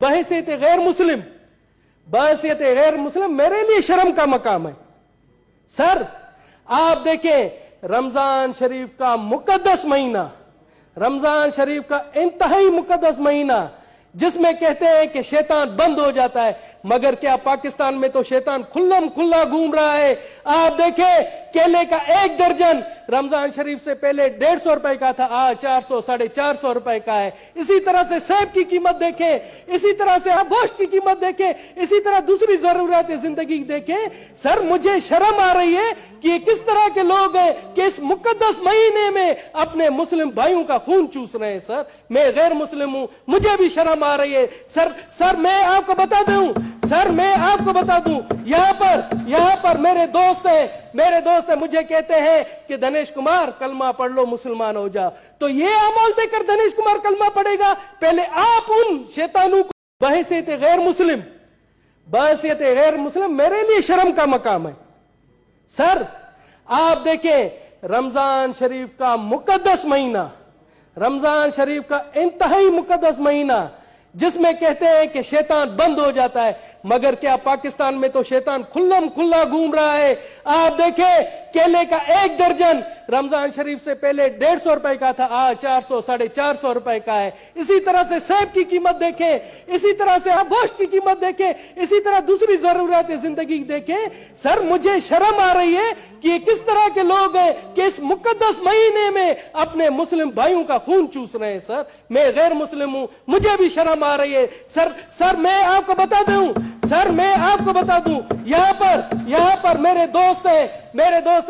بحیثیت غیر مسلم میرے لیے شرم کا مقام ہے. سر آپ دیکھیں رمضان شریف کا مقدس مہینہ، رمضان شریف کا انتہائی مقدس مہینہ جس میں کہتے ہیں کہ شیطان بند ہو جاتا ہے، مگر کیا پاکستان میں تو شیطان کھلم کھلا گھوم رہا ہے. آپ دیکھیں کیلے کا ایک درجن رمضان شریف سے پہلے 150 روپے کا تھا، آج 400 450 روپے کا ہے. اسی طرح سے سیب کی قیمت دیکھیں، اسی طرح سے آپ گوشت کی قیمت دیکھیں، اسی طرح دوسری ضرورت زندگی دیکھیں. سر مجھے شرم آ رہی ہے کہ یہ کس طرح کے لوگ ہیں کہ اس مقدس مہینے میں اپنے مسلم بھائیوں کا خون چوس رہے ہیں. سر میں غیر مسلم ہوں، مجھے بھی شرم آ رہی ہے. سر میں آپ کو بتا دوں یہاں پر میرے دوست ہیں مجھے کہتے ہیں کہ دنیش کمار کلمہ پڑھ لو مسلمان ہو جا. تو یہ عمل دے کر دنیش کمار کلمہ پڑھے گا؟ پہلے آپ ان شیطانوں کو بحیثیت غیر مسلم میرے لیے شرم کا مقام ہے. سر آپ دیکھیں رمضان شریف کا مقدس مہینہ، رمضان شریف کا انتہائی مقدس مہینہ جس میں کہتے ہیں کہ شیطان بند ہو جاتا ہے، مگر کیا پاکستان میں تو شیطان کھلم کھلا گھوم رہا ہے. آپ دیکھیں کیلے کا ایک درجن رمضان شریف سے پہلے 150 روپے کا تھا، آج 400 450 روپے کا ہے. اسی طرح سے سیب کی قیمت دیکھیں، اسی طرح سے آپ گوشت کی قیمت دیکھیں، اسی طرح دوسری ضرورت زندگی دیکھیں. سر مجھے شرم آ رہی ہے کہ یہ کس طرح کے لوگ ہیں کہ اس مقدس مہینے میں اپنے مسلم بھائیوں کا خون چوس رہے ہیں. سر میں غیر مسلم ہوں، مجھے بھی شرم آ رہی ہے. سر میں آپ کو بتا دوں یہاں پر میرے دوست ہیں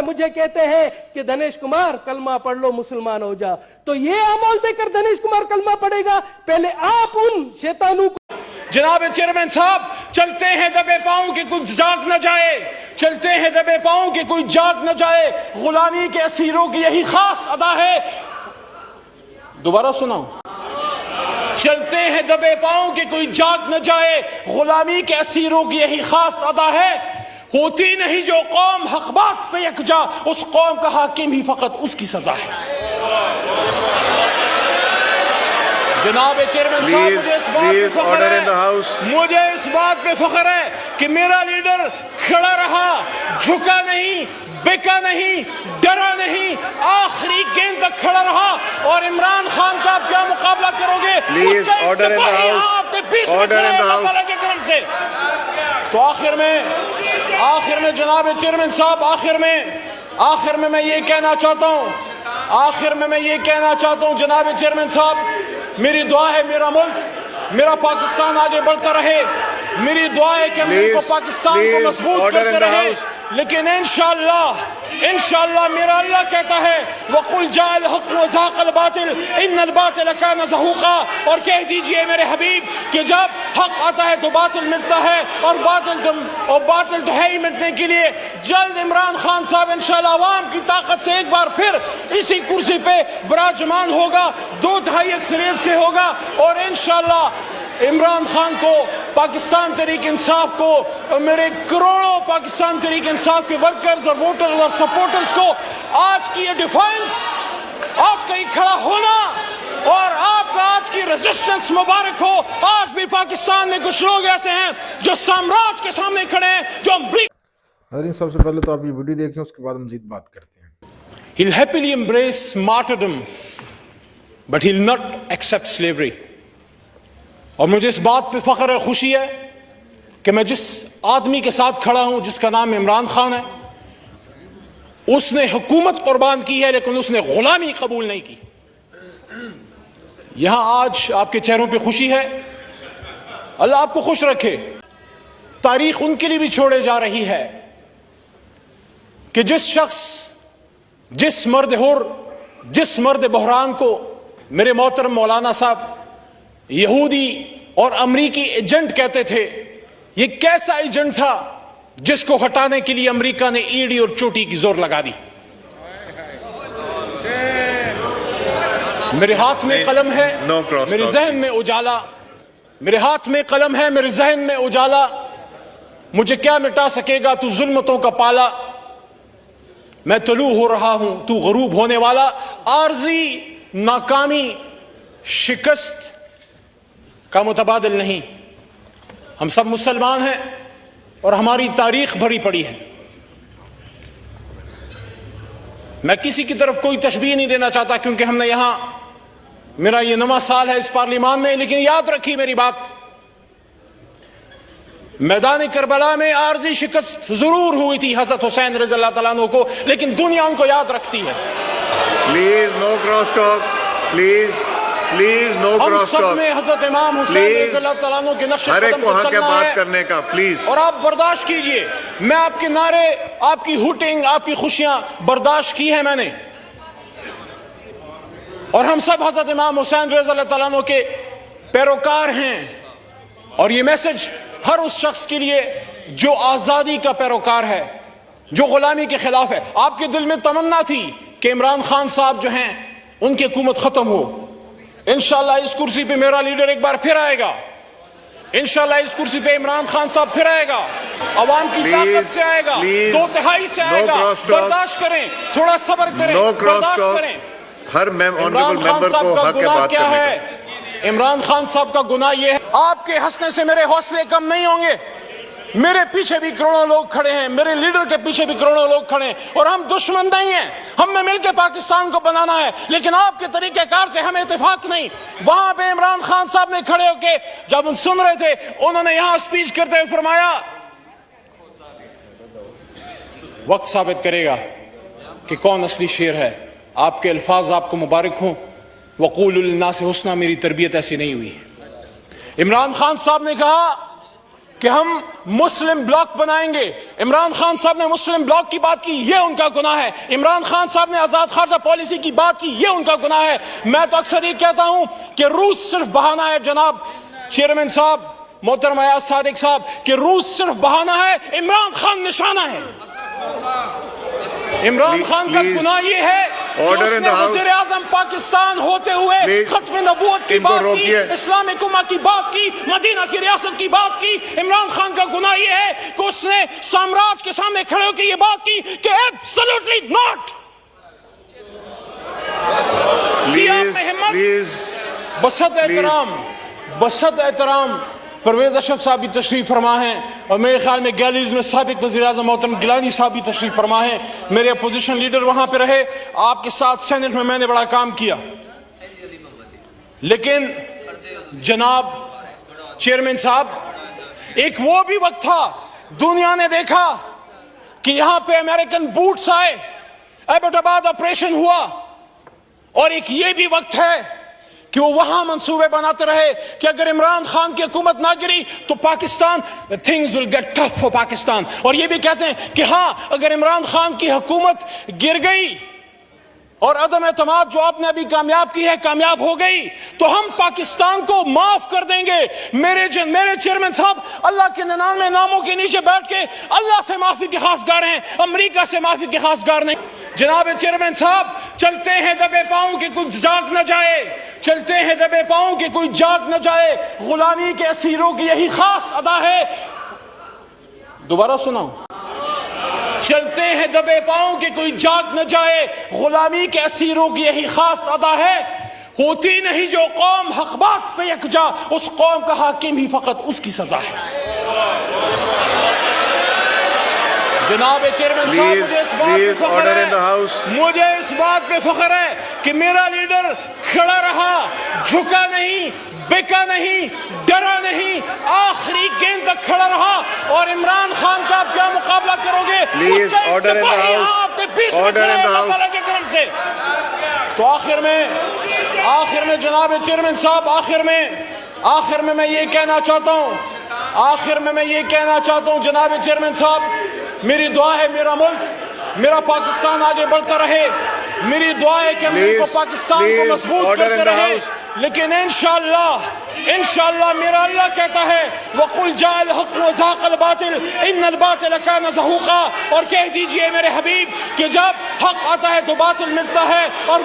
مجھے کہتے ہیں کہ دنیش کمار کلمہ پڑھ لو مسلمان ہو جا. تو یہ عمل دے کر دنیش کمار کلمہ پڑھے گا؟ پہلے آپ ان شیطانوں کو. جناب چیئرمین صاحب، چلتے ہیں دبے پاؤں کہ کوئی جاگ نہ جائے، چلتے ہیں دبے پاؤں کہ کوئی جاگ نہ جائے. غلامی کے اسیروں کی یہی خاص ادا ہے. دوبارہ سناؤں، چلتے ہیں دبے پاؤں کہ کوئی جاگ نہ جائے. غلامی کے اسیروں کی یہی خاص ادا ہے. ہوتی نہیں جو قوم حق بات پہ یکجا، اس قوم کا حاکم ہی فقط اس کی سزا ہے. جناب چیئرمین صاحب، مجھے اس بات پہ فخر ہے کہ میرا لیڈر کھڑا رہا، جھکا نہیں، بکا نہیں، ڈرا نہیں، آخری گیند تک کھڑا رہا. اور عمران خان کا آپ کیا مقابلہ کرو گے؟ اس کا ایک سپاہی آپ کے بیچ میں کھڑے ہیں اللہ تعالیٰ کے کرم سے. تو آخر میں جناب چیئرمین صاحب، آخر میں یہ کہنا چاہتا ہوں جناب چیئرمین صاحب، میری دعا ہے میرا ملک، میرا پاکستان آگے بڑھتا رہے. میری دعا ہے کہ ملک کو، پاکستان کو مضبوط کرتے رہے. لیکن انشاءاللہ میرا اللہ کہتا ہے وَقُلْ جَاءَ الْحَقُّ وَزَهَقَ الْبَاطِلُ إِنَّ الْبَاطِلَ كَانَ زَهُوقًا. اور کہہ دیجئے میرے حبیب کہ جب حق آتا ہے تو باطل مٹتا ہے، اور باطل تو ہے ہی مٹنے کے لیے. جلد عمران خان صاحب انشاءاللہ عوام کی طاقت سے ایک بار پھر اسی کرسی پہ براجمان ہوگا، 2/3 اکثریت سے ہوگا. اور انشاءاللہ عمران خان کو، پاکستان تحریک انصاف کو، اور میرے کروڑوں پاکستان تحریک انصاف کے ورکرز اور ووٹرز اور سپورٹرز کو آج کی یہ ڈیفینس، آج کا یہ کھڑا ہونا اور آپ کا آج کی ریزسٹنس مبارک ہو. آج بھی پاکستان میں کچھ لوگ ایسے ہیں جو سامراج کے سامنے کھڑے ہیں، جو حضرین سب سے پہلے تو آپ یہ ویڈیو دیکھیں، اس کے بعد مزید بات کرتے ہیں. He'll happily embrace martyrdom, but he'll not accept slavery. اور مجھے اس بات پہ فخر اور خوشی ہے کہ میں جس آدمی کے ساتھ کھڑا ہوں جس کا نام عمران خان ہے، اس نے حکومت قربان کی ہے لیکن اس نے غلامی قبول نہیں کی. یہاں آج آپ کے چہروں پہ خوشی ہے، اللہ آپ کو خوش رکھے. تاریخ ان کے لیے بھی چھوڑے جا رہی ہے کہ جس شخص، جس مرد حر، جس مرد بحران کو میرے محترم مولانا صاحب یہودی اور امریکی ایجنٹ کہتے تھے، یہ کیسا ایجنٹ تھا جس کو ہٹانے کے لیے امریکہ نے ایڑی اور چوٹی کی زور لگا دی. میرے ہاتھ میں قلم ہے، میرے ذہن میں اجالا، میرے ہاتھ میں قلم ہے، میرے ذہن میں اجالا. مجھے کیا مٹا سکے گا تو ظلمتوں کا پالا. میں طلوع ہو رہا ہوں تو غروب ہونے والا. عارضی، ناکامی، شکست کا متبادل نہیں. ہم سب مسلمان ہیں اور ہماری تاریخ بھری پڑی ہے. میں کسی کی طرف کوئی تشبیہ نہیں دینا چاہتا کیونکہ ہم نے یہاں میرا یہ 9واں سال ہے اس پارلیمان میں, لیکن یاد رکھیے میری بات, میدان کربلا میں عارضی شکست ضرور ہوئی تھی حضرت حسین رضی اللہ تعالیٰ عنہ کو, لیکن دنیا ان کو یاد رکھتی ہے. Please no cross talk, please no ہم کراس سب ٹاک. نے حضرت امام حسین رضی اللہ تعالیٰ عنہ کے نقش ہر ایک قدم کو پر حق ہے چلنا بات ہے, کرنے کا, پلیز. اور آپ برداشت کیجئے. میں آپ کے نعرے, آپ کی ہوٹنگ, آپ کی خوشیاں برداشت کی ہیں میں نے, اور ہم سب حضرت امام حسین رضی اللہ تعالیٰ عنہ کے پیروکار ہیں. اور یہ میسج ہر اس شخص کے لیے جو آزادی کا پیروکار ہے, جو غلامی کے خلاف ہے. آپ کے دل میں تمنا تھی کہ عمران خان صاحب جو ہیں ان کی حکومت ختم ہو. انشاءاللہ اس کرسی پہ میرا لیڈر ایک بار پھر آئے گا, انشاءاللہ اس کرسی پہ عمران خان صاحب پھر آئے گا, عوام کی طاقت سے آئے گا, 2/3 سے آئے گا. برداشت کریں, تھوڑا صبر کریں, برداشت کریں. ہر عمران آنریبل خان ممبر صاحب کو کا حق ہے گناہ بات کیا کرنے ہے؟ کا. عمران خان صاحب کا گناہ یہ ہے, آپ کے ہنسنے سے میرے حوصلے کم نہیں ہوں گے. میرے پیچھے بھی کروڑوں لوگ کھڑے ہیں, میرے لیڈر کے پیچھے بھی کروڑوں لوگ کھڑے ہیں, اور ہم دشمن نہیں ہیں. ہم نے مل کے پاکستان کو بنانا ہے, لیکن آپ کے طریقہ کار سے ہمیں اتفاق نہیں. وہاں پہ عمران خان صاحب نے کھڑے ہو کے جب ان سن رہے تھے, انہوں نے یہاں سپیچ کرتے ہوئے فرمایا, وقت ثابت کرے گا کہ کون اصلی شیر ہے. آپ کے الفاظ آپ کو مبارک ہوں. وقولوا للناس حسنا, میری تربیت ایسی نہیں ہوئی. عمران خان صاحب نے کہا کہ ہم مسلم بلاک بنائیں گے. عمران خان صاحب نے مسلم بلاک کی بات کی, یہ ان کا گناہ ہے. عمران خان صاحب نے آزاد خارجہ پالیسی کی بات کی, یہ ان کا گناہ ہے. میں تو اکثر یہ کہتا ہوں کہ روس صرف بہانہ ہے. جناب چیئرمین صاحب, محترم ایاز صادق صاحب, کہ روس صرف بہانہ ہے, عمران خان نشانہ ہے. عمران خان کا گناہ یہ ہے کہ اس نے وزیر اعظم پاکستان ہوتے ہوئے ختم نبوت کی بات کی, اسلامی امت کی بات کی, مدینہ کی ریاست کی بات کی. عمران خان کا گناہ یہ ہے کہ اس نے سامراج کے سامنے کھڑے ہو کے یہ بات کی کہ ایبسولوٹلی ناٹ. بسط احترام پرویز اشرف صاحب بھی تشریف فرما ہیں, اور میرے خیال میں گیلریز میں سابق وزیر اعظم محترم گیلانی صاحب بھی تشریف فرما ہیں. میرے اپوزیشن لیڈر وہاں پہ رہے, آپ کے ساتھ سینٹ میں نے بڑا کام کیا. لیکن جناب چیئرمین صاحب, ایک وہ بھی وقت تھا دنیا نے دیکھا کہ یہاں پہ امریکن بوٹس آئے, ایبٹ آباد آپریشن ہوا, اور ایک یہ بھی وقت ہے کہ وہ وہاں منصوبے بناتے رہے کہ اگر عمران خان کی حکومت نہ گری تو Pakistan, things will get tough for Pakistan. اور یہ بھی کہتے ہیں کہ ہاں اگر عمران خان کی حکومت گر گئی اور عدم اعتماد جو آپ نے ابھی کامیاب کی ہے کامیاب ہو گئی تو ہم پاکستان کو معاف کر دیں گے. میرے چیئرمین صاحب اللہ کے 99 ناموں کے نیچے بیٹھ کے اللہ سے معافی کے خواستگار ہیں, امریکہ سے معافی کے خواستگار نہیں. جناب چیئرمین صاحب, چلتے ہیں دبے پاؤں کہ کوئی جاگ نہ جائے, چلتے ہیں دبے پاؤں کہ کوئی جاگ نہ جائے. غلامی کے اسیروں کی یہی خاص ادا ہے. دوبارہ سناؤں, چلتے ہیں دبے پاؤں کہ کوئی جاگ نہ جائے, غلامی کے اسیروں کی یہی خاص ادا ہے. ہوتی نہیں جو قوم حق بات پہ یکجا, اس قوم کا حاکم ہی فقط اس کی سزا ہے. جناب چیئرمین صاحب, مجھے اس بات پہ فخر ہے کہ میرا لیڈر کھڑا رہا, جھکا نہیں, بکا نہیں, ڈرا نہیں, آخری گیند تک کھڑا رہا. اور عمران خان کا آپ کیا مقابلہ کرو گے, اس کا ایک سپاہی آپ کے بیچ میں کھڑے ہیں اللہ تعالیٰ کے کرم سے. تو آخر میں جناب چیئرمین صاحب, آخر میں یہ کہنا چاہتا ہوں, جناب چیئرمین صاحب, میری دعا ہے میرا ملک, میرا پاکستان آگے بڑھتا رہے. میری دعا ہے کہ ملک کو پاکستان کو مضبوط کرتے رہے. لیکن انشاءاللہ میرا اللہ کہتا ہے وَقُلْ جَاءَ الْحَقُّ وَزَهَقَ الْبَاطِلُ إِنَّ الْبَاطِلَ كَانَ زَهُوقًا. اور کہہ دیجئے میرے حبیب کہ جب حق آتا ہے تو باطل مٹتا ہے, اور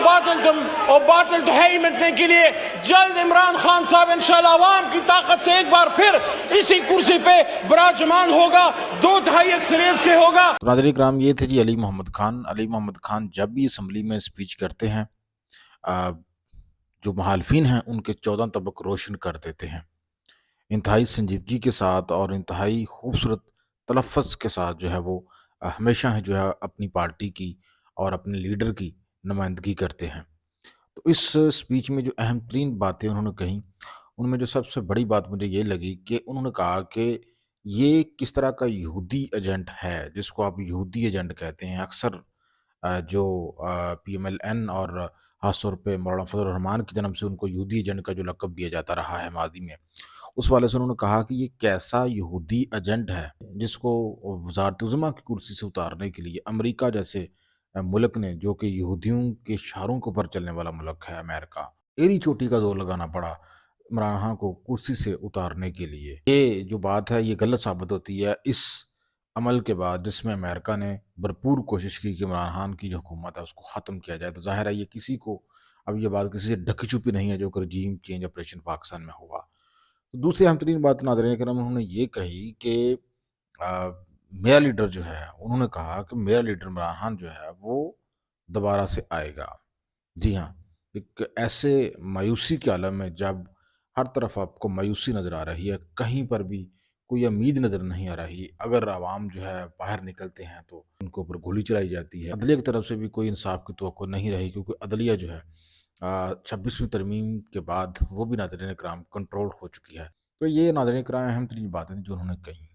باطل تو ہے ہی مٹنے کے لیے. جلد عمران خان صاحب انشاءاللہ عوام کی طاقت سے ایک بار پھر اسی کرسی پہ براجمان ہوگا, 2/3 اکثریت سے ہوگا. ناظرین کرام, یہ تھے جی علی محمد خان. علی محمد خان جب بھی اسمبلی میں اسپیچ کرتے ہیں جو مخالفین ہیں ان کے 14 طبق روشن کر دیتے ہیں. انتہائی سنجیدگی کے ساتھ اور انتہائی خوبصورت تلفظ کے ساتھ جو ہے وہ ہمیشہ جو ہے اپنی پارٹی کی اور اپنے لیڈر کی نمائندگی کرتے ہیں۔ تو اس سپیچ میں جو اہم ترین باتیں انہوں نے کہیں، ان میں جو سب سے بڑی بات مجھے یہ لگی کہ انہوں نے کہا کہ یہ کس طرح کا یہودی ایجنٹ ہے، جس کو آپ یہودی ایجنٹ کہتے ہیں۔ اکثر جو پی ایم ایل این اور خاص طور پہ مولانا فضل الرحمان کی جانب سے ان کو یہودی ایجنٹ کا جو لقب دیا جاتا رہا ہے ماضی میں، اس والے سے انہوں نے کہا کہ یہ کیسا یہودی ایجنٹ ہے جس کو وزارت عظمیٰ کی کرسی سے اتارنے کے لیے امریکہ جیسے ملک نے، جو کہ یہودیوں کے اشاروں کے اوپر چلنے والا ملک ہے امریکہ، ایڑی چوٹی کا زور لگانا پڑا عمران خان کو کرسی سے اتارنے کے لیے۔ یہ جو بات ہے یہ غلط ثابت ہوتی ہے اس عمل کے بعد، جس میں امریکہ نے بھرپور کوشش کی کہ عمران خان کی جو حکومت ہے اس کو ختم کیا جائے۔ تو ظاہر ہے یہ کسی کو، اب یہ بات کسی سے ڈھکی چھپی نہیں ہے جو کہ رجیم چینج آپریشن پاکستان میں ہوا۔ تو دوسری اہم ترین بات ناظرین کرام انہوں نے یہ کہی کہ میرا لیڈر جو ہے، انہوں نے کہا کہ میرا لیڈر عمران خان جو ہے وہ دوبارہ سے آئے گا۔ جی ہاں، ایک ایسے مایوسی کے عالم میں جب ہر طرف آپ کو مایوسی نظر آ رہی ہے، کہیں پر بھی کوئی امید نظر نہیں آ رہی، اگر عوام جو ہے باہر نکلتے ہیں تو ان کے اوپر گولی چلائی جاتی ہے، عدلیہ کی طرف سے بھی کوئی انصاف کی توقع نہیں رہی، کیونکہ عدلیہ جو ہے 26ویں ترمیم کے بعد وہ بھی ناظرین کرام کنٹرول ہو چکی ہے۔ تو یہ ناظرین کرام اہم ترین باتیں جو انہوں نے کہیں۔